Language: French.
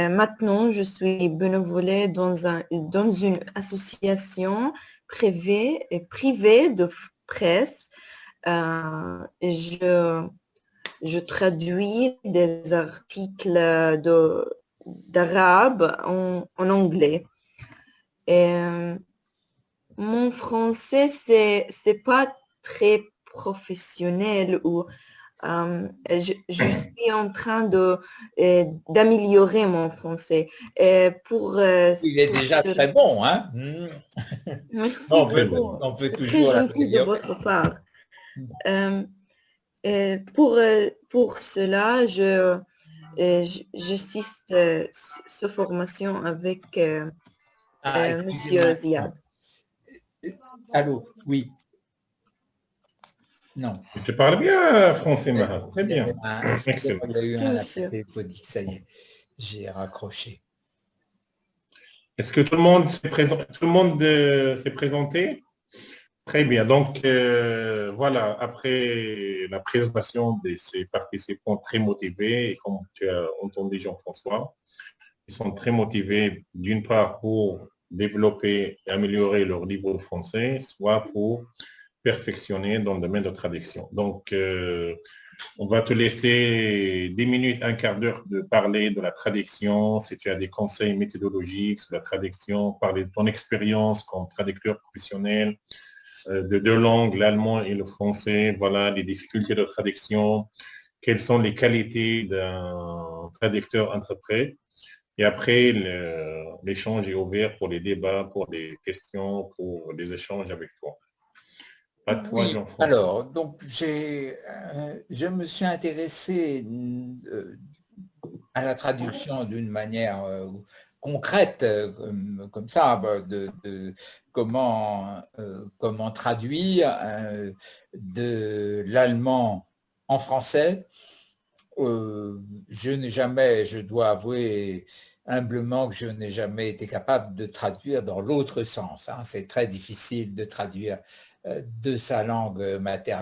Maintenant, je suis bénévolée dans une association privée de presse. Je traduis des articles d'arabe en anglais. Et mon français, c'est pas très professionnel ou je suis en train d'améliorer mon français. Il est déjà très bon, hein? Merci On beaucoup. peut C'est très toujours gentil de l'améliorer. votre part. Euh, pour cela, j'assiste cette formation avec Ah, Monsieur excusez-moi. Ziad. Allô? Oui. Non. Tu parles bien français, Mahat. Très Il y bien. avait excusez-moi, Excellent. il y a eu Merci, un appel monsieur. téléphonique. Ça y est, j'ai raccroché. Est-ce que tout le monde s'est présenté? Très bien. Donc, voilà, après la présentation de ces participants très motivés, et comme tu as entendu Jean-François, ils sont très motivés d'une part pour développer et améliorer leur niveau de français, soit pour perfectionner dans le domaine de traduction. Donc, on va te laisser 10 minutes, un quart d'heure de parler de la traduction, si tu as des conseils méthodologiques sur la traduction, parler de ton expérience comme traducteur professionnel de deux langues, l'allemand et le français, voilà, les difficultés de traduction, quelles sont les qualités d'un traducteur-interprète. Et après, l'échange est ouvert pour les débats, pour les questions, pour les échanges avec toi. À toi, Oui, Jean-François. alors, donc je me suis intéressé à la traduction d'une manière concrète, comme ça, de comment traduire de l'allemand en français. Je dois avouer humblement que je n'ai jamais été capable de traduire dans l'autre sens, hein. C'est très difficile de traduire de sa langue maternelle